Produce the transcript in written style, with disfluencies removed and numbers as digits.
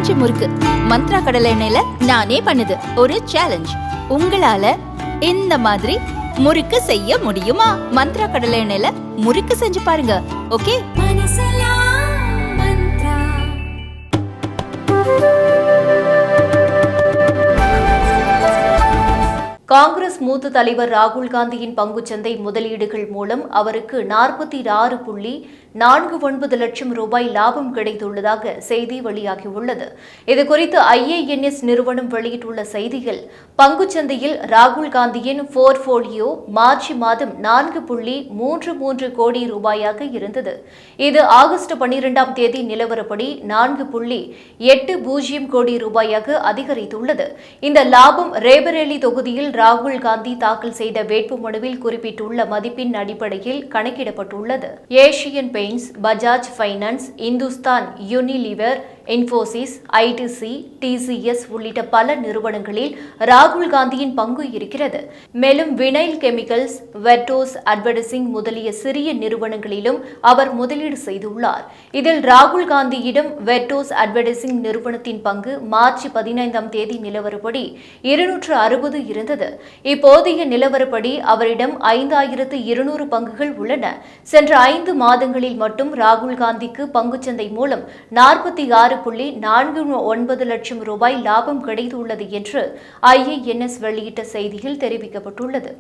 பஞ்சு முறுக்கு மந்த்ரா கடலை எண்ணெயில நானே பண்ணுது. ஒரு சேலஞ்ச், உங்களால இந்த மாதிரி முறுக்கு செய்ய முடியுமா? மந்த்ரா கடலை எண்ணெயில முறுக்கு செஞ்சு பாருங்க. ஓகே. காங்கிரஸ் மூத்த தலைவர் ராகுல் காந்தியின் பங்குச்சந்தை முதலீடுகள் மூலம் அவருக்கு 46.49 லட்சம் ரூபாய் லாபம் கிடைத்துள்ளதாக செய்தி வெளியாகியுள்ளது. இதுகுறித்து IANS நிறுவனம் வெளியிட்டுள்ள செய்தியில், பங்குச்சந்தையில் ராகுல் காந்தியின் போர்ட்போலியோ மார்ச் மாதம் 4.33 கோடி ரூபாயாக இருந்தது. இது ஆகஸ்ட் 12ஆம் தேதி நிலவரப்படி 4.80 கோடி ரூபாயாக அதிகரித்துள்ளது. இந்த லாபம் ரேபரேலி தொகுதியில் ராகுல் காந்தி தாக்கல் செய்த வேட்புமனுவில் குறிப்பிட்டுள்ள மதிப்பின் அடிப்படையில் கணக்கிடப்பட்டுள்ளது. Asian paints, Bajaj finance, Hindustan Unilever, Infosys, ITC, TCS உள்ளிட்ட பல நிறுவனங்களில் ராகுல் காந்தியின் பங்கு இருக்கிறது. மேலும் வினைல் கெமிக்கல்ஸ், வெர்டோஸ் அட்வர்டைசிங் முதலிய சிறிய நிறுவனங்களிலும் அவர் முதலீடு செய்துள்ளார். இதில் ராகுல் காந்தியிடம் வெர்டோஸ் அட்வர்டைசிங் நிறுவனத்தின் பங்கு மார்ச் 15ஆம் தேதி நிலவரப்படி 260 இருந்தது. இப்போதைய நிலவரப்படி அவரிடம் 5200 பங்குகள் உள்ளன. சென்ற 5 மாதங்களில் மட்டும் ராகுல் காந்திக்கு பங்குச்சந்தை மூலம் 46.49 லட்சம் ரூபாய் லாபம் கிடைத்துள்ளது என்று IANS வெளியிட்ட செய்தியில் தெரிவிக்கப்பட்டுள்ளது.